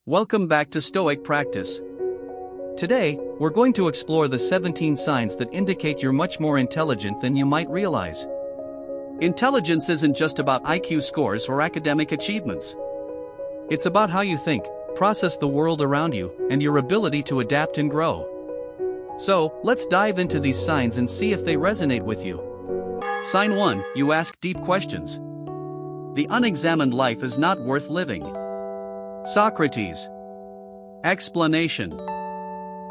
Welcome back to Stoic Practice. Today, we're going to explore the 17 signs that indicate you're much more intelligent than you might realize. Intelligence isn't just about IQ scores or academic achievements. It's about how you think, process the world around you, and your ability to adapt and grow. So, let's dive into these signs and see if they resonate with you. Sign 1: You ask deep questions. The unexamined life is not worth living. Socrates. Explanation.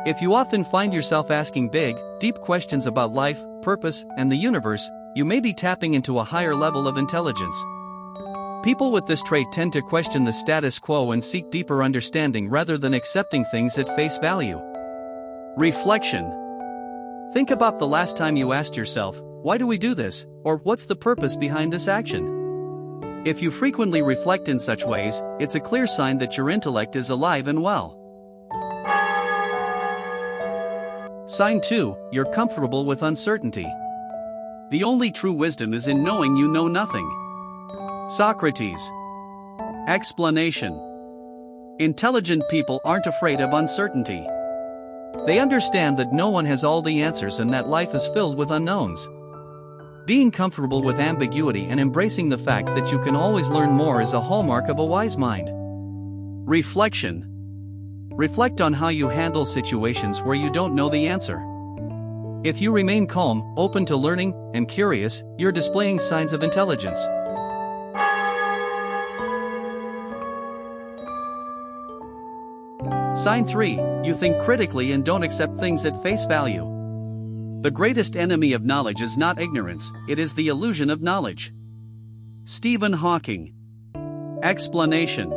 If you often find yourself asking big, deep questions about life, purpose, and the universe, you may be tapping into a higher level of intelligence. People with this trait tend to question the status quo and seek deeper understanding rather than accepting things at face value. Reflection. Think about the last time you asked yourself, "Why do we do this?" or "What's the purpose behind this action?" If you frequently reflect in such ways, it's a clear sign that your intellect is alive and well. Sign 2: You're comfortable with uncertainty. The only true wisdom is in knowing you know nothing. Socrates. Explanation. Intelligent people aren't afraid of uncertainty. They understand that no one has all the answers and that life is filled with unknowns. Being comfortable with ambiguity and embracing the fact that you can always learn more is a hallmark of a wise mind. Reflection. Reflect on how you handle situations where you don't know the answer. If you remain calm, open to learning, and curious, you're displaying signs of intelligence. Sign 3: You think critically and don't accept things at face value. The greatest enemy of knowledge is not ignorance, it is the illusion of knowledge. Stephen Hawking. Explanation.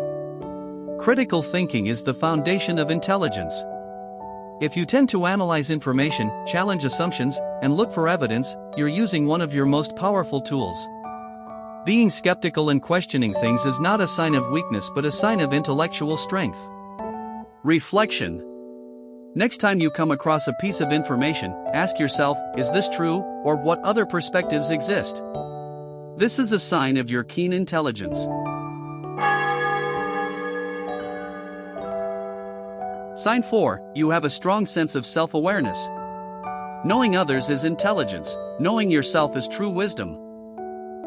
Critical thinking is the foundation of intelligence. If you tend to analyze information, challenge assumptions, and look for evidence, you're using one of your most powerful tools. Being skeptical and questioning things is not a sign of weakness but a sign of intellectual strength. Reflection. Next time you come across a piece of information, ask yourself, is this true, or what other perspectives exist? This is a sign of your keen intelligence. Sign 4: You have a strong sense of self-awareness. Knowing others is intelligence, knowing yourself is true wisdom.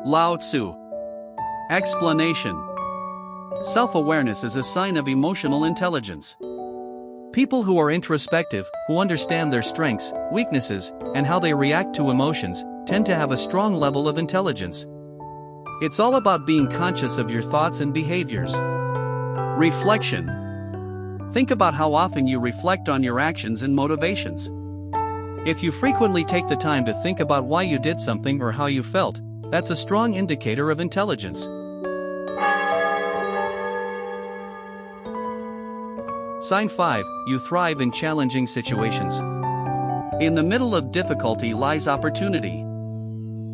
Lao Tzu. Explanation. Self-awareness is a sign of emotional intelligence. People who are introspective, who understand their strengths, weaknesses, and how they react to emotions, tend to have a strong level of intelligence. It's all about being conscious of your thoughts and behaviors. Reflection. Think about how often you reflect on your actions and motivations. If you frequently take the time to think about why you did something or how you felt, that's a strong indicator of intelligence. Sign 5: You thrive in challenging situations. In the middle of difficulty lies opportunity.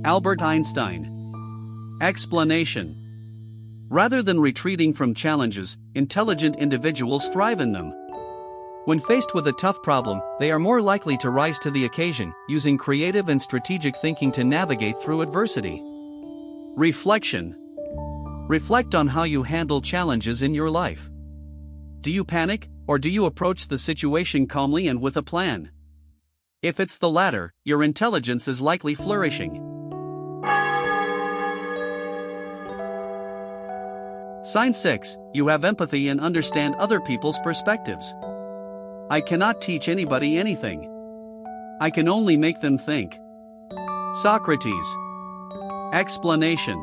Albert Einstein. Explanation. Rather than retreating from challenges, intelligent individuals thrive in them. When faced with a tough problem, they are more likely to rise to the occasion, using creative and strategic thinking to navigate through adversity. Reflection. Reflect on how you handle challenges in your life. Do you panic, or do you approach the situation calmly and with a plan? If it's the latter, your intelligence is likely flourishing. Sign 6: You have empathy and understand other people's perspectives. I cannot teach anybody anything. I can only make them think. Socrates. Explanation.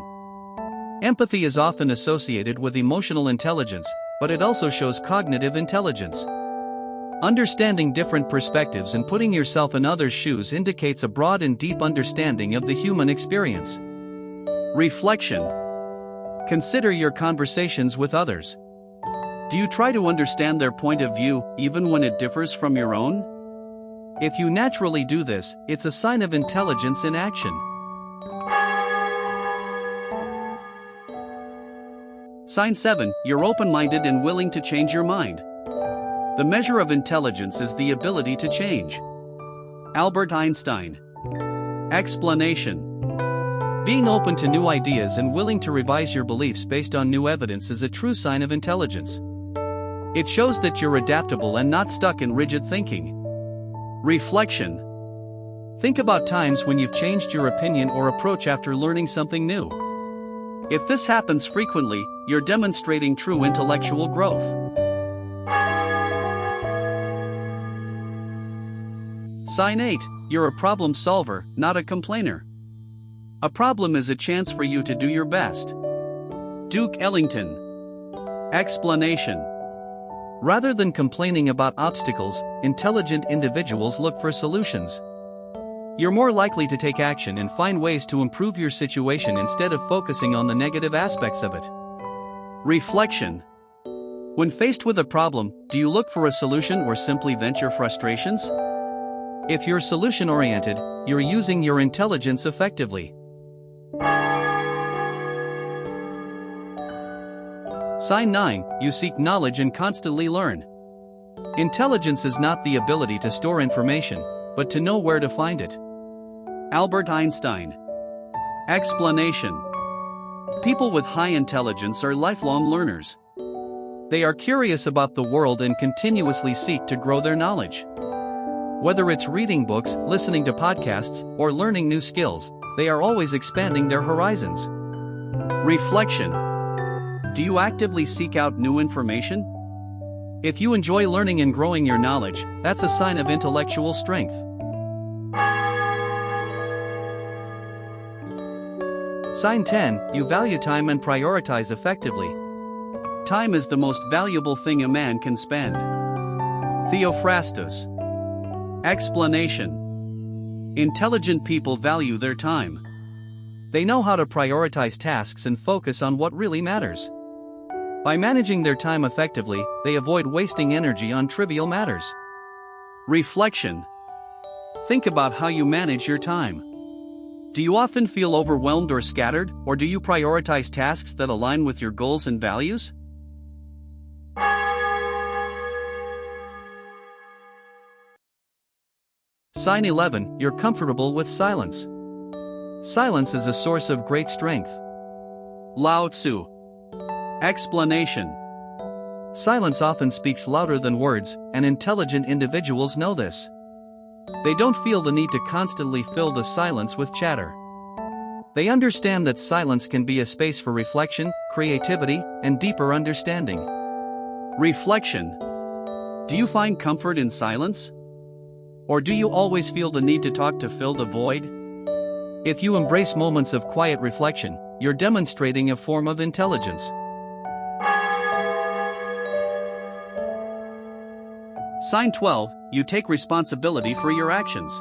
Empathy is often associated with emotional intelligence, but it also shows cognitive intelligence. Understanding different perspectives and putting yourself in others' shoes indicates a broad and deep understanding of the human experience. Reflection. Consider your conversations with others. Do you try to understand their point of view, even when it differs from your own? If you naturally do this, it's a sign of intelligence in action. Sign 7: You're open-minded and willing to change your mind. The measure of intelligence is the ability to change. Albert Einstein. Explanation. Being open to new ideas and willing to revise your beliefs based on new evidence is a true sign of intelligence. It shows that you're adaptable and not stuck in rigid thinking. Reflection. Think about times when you've changed your opinion or approach after learning something new. If this happens frequently, you're demonstrating true intellectual growth. Sign 8. You're a problem solver, not a complainer. A problem is a chance for you to do your best. Duke Ellington. Explanation. Rather than complaining about obstacles, intelligent individuals look for solutions. You're more likely to take action and find ways to improve your situation instead of focusing on the negative aspects of it. Reflection. When faced with a problem, do you look for a solution or simply vent your frustrations? If you're solution-oriented, you're using your intelligence effectively. Sign 9. You seek knowledge and constantly learn. Intelligence is not the ability to store information, but to know where to find it. Albert Einstein. Explanation. People with high intelligence are lifelong learners. They are curious about the world and continuously seek to grow their knowledge. Whether it's reading books, listening to podcasts, or learning new skills, they are always expanding their horizons. Reflection. Do you actively seek out new information? If you enjoy learning and growing your knowledge, that's a sign of intellectual strength. Sign 10. You value time and prioritize effectively. Time is the most valuable thing a man can spend. Theophrastus. Explanation. Intelligent people value their time. They know how to prioritize tasks and focus on what really matters. By managing their time effectively, they avoid wasting energy on trivial matters. Reflection. Think about how you manage your time. Do you often feel overwhelmed or scattered, or do you prioritize tasks that align with your goals and values? Sign 11. You're comfortable with silence. Silence is a source of great strength. Lao Tzu. Explanation. Silence often speaks louder than words, and intelligent individuals know this. They don't feel the need to constantly fill the silence with chatter. They understand that silence can be a space for reflection, creativity, and deeper understanding. Reflection. Do you find comfort in silence? Or do you always feel the need to talk to fill the void? If you embrace moments of quiet reflection, you're demonstrating a form of intelligence. Sign 12. You take responsibility for your actions.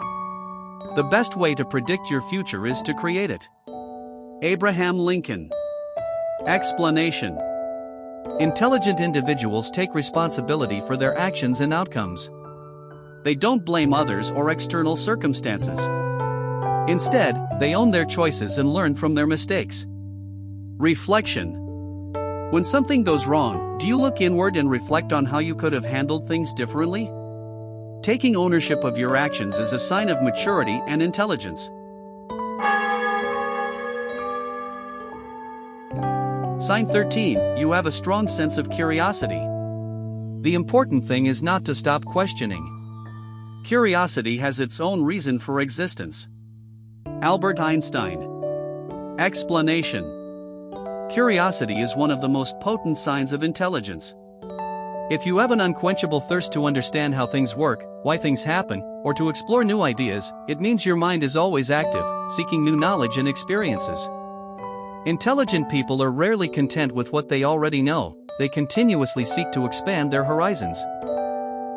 The best way to predict your future is to create it. Abraham Lincoln. Explanation. Intelligent individuals take responsibility for their actions and outcomes. They don't blame others or external circumstances. Instead, they own their choices and learn from their mistakes. Reflection. When something goes wrong, do you look inward and reflect on how you could have handled things differently? Taking ownership of your actions is a sign of maturity and intelligence. Sign 13. You have a strong sense of curiosity. The important thing is not to stop questioning. Curiosity has its own reason for existence. Albert Einstein. Explanation. Curiosity is one of the most potent signs of intelligence. If you have an unquenchable thirst to understand how things work, why things happen, or to explore new ideas, it means your mind is always active, seeking new knowledge and experiences. Intelligent people are rarely content with what they already know, they continuously seek to expand their horizons.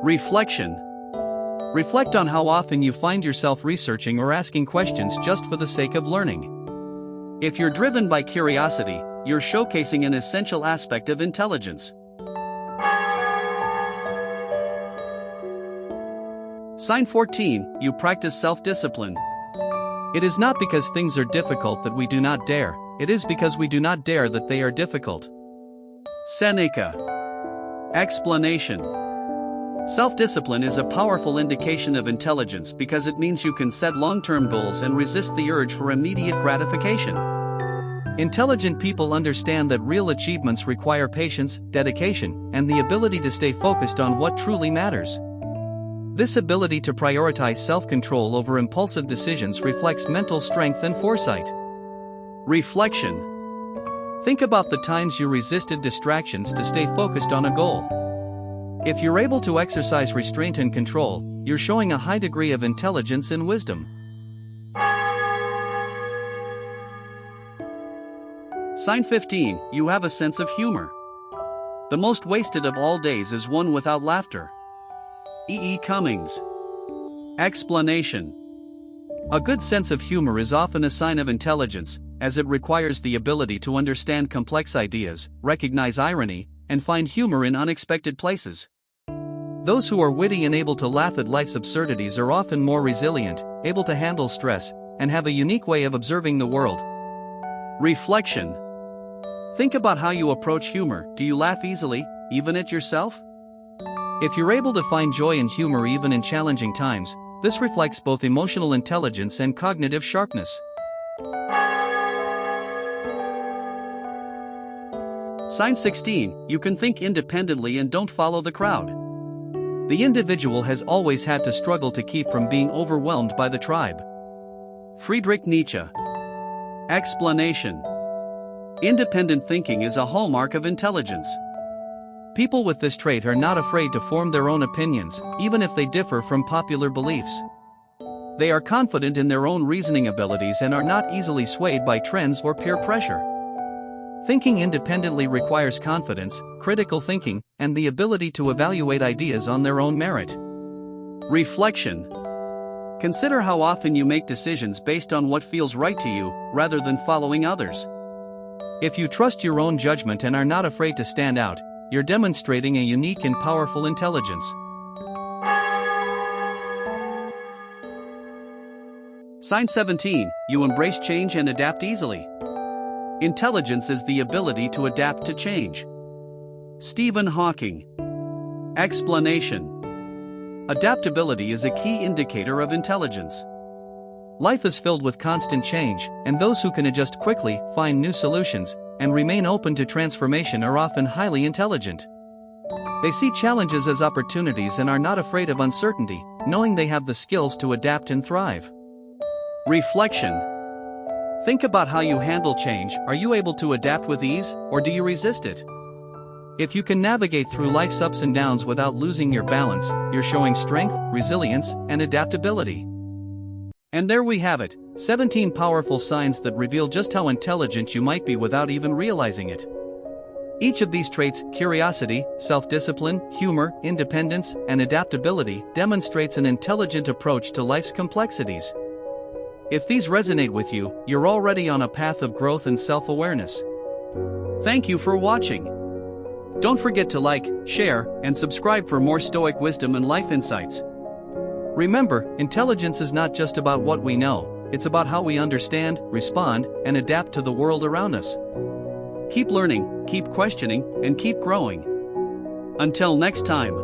Reflection. Reflect on how often you find yourself researching or asking questions just for the sake of learning. If you're driven by curiosity, you're showcasing an essential aspect of intelligence. Sign 14. You practice self-discipline. It is not because things are difficult that we do not dare, it is because we do not dare that they are difficult. Seneca. Explanation. Self-discipline is a powerful indication of intelligence because it means you can set long-term goals and resist the urge for immediate gratification. Intelligent people understand that real achievements require patience, dedication, and the ability to stay focused on what truly matters. This ability to prioritize self-control over impulsive decisions reflects mental strength and foresight. Reflection. Think about the times you resisted distractions to stay focused on a goal. If you're able to exercise restraint and control, you're showing a high degree of intelligence and wisdom. Sign 15, you have a sense of humor. The most wasted of all days is one without laughter. E. Cummings. Explanation. A good sense of humor is often a sign of intelligence, as it requires the ability to understand complex ideas, recognize irony, and find humor in unexpected places. Those who are witty and able to laugh at life's absurdities are often more resilient, able to handle stress, and have a unique way of observing the world. Reflection. Think about how you approach humor. Do you laugh easily, even at yourself? If you're able to find joy and humor even in challenging times, this reflects both emotional intelligence and cognitive sharpness. Sign 16, you can think independently and don't follow the crowd. The individual has always had to struggle to keep from being overwhelmed by the tribe. Friedrich Nietzsche. Explanation. Independent thinking is a hallmark of intelligence. People with this trait are not afraid to form their own opinions, even if they differ from popular beliefs. They are confident in their own reasoning abilities and are not easily swayed by trends or peer pressure. Thinking independently requires confidence, critical thinking, and the ability to evaluate ideas on their own merit. Reflection. Consider how often you make decisions based on what feels right to you, rather than following others. If you trust your own judgment and are not afraid to stand out, you're demonstrating a unique and powerful intelligence. Sign 17, you embrace change and adapt easily. Intelligence is the ability to adapt to change. Stephen Hawking. Explanation. Adaptability is a key indicator of intelligence. Life is filled with constant change, and those who can adjust quickly, find new solutions, and remain open to transformation are often highly intelligent. They see challenges as opportunities and are not afraid of uncertainty, knowing they have the skills to adapt and thrive. Reflection. Think about how you handle change. Are you able to adapt with ease, or do you resist it? If you can navigate through life's ups and downs without losing your balance, you're showing strength, resilience, and adaptability. And there we have it, 17 powerful signs that reveal just how intelligent you might be without even realizing it. Each of these traits, curiosity, self-discipline, humor, independence, and adaptability, demonstrates an intelligent approach to life's complexities. If these resonate with you, you're already on a path of growth and self-awareness. Thank you for watching. Don't forget to like, share, and subscribe for more Stoic wisdom and life insights. Remember, intelligence is not just about what we know, it's about how we understand, respond, and adapt to the world around us. Keep learning, keep questioning, and keep growing. Until next time.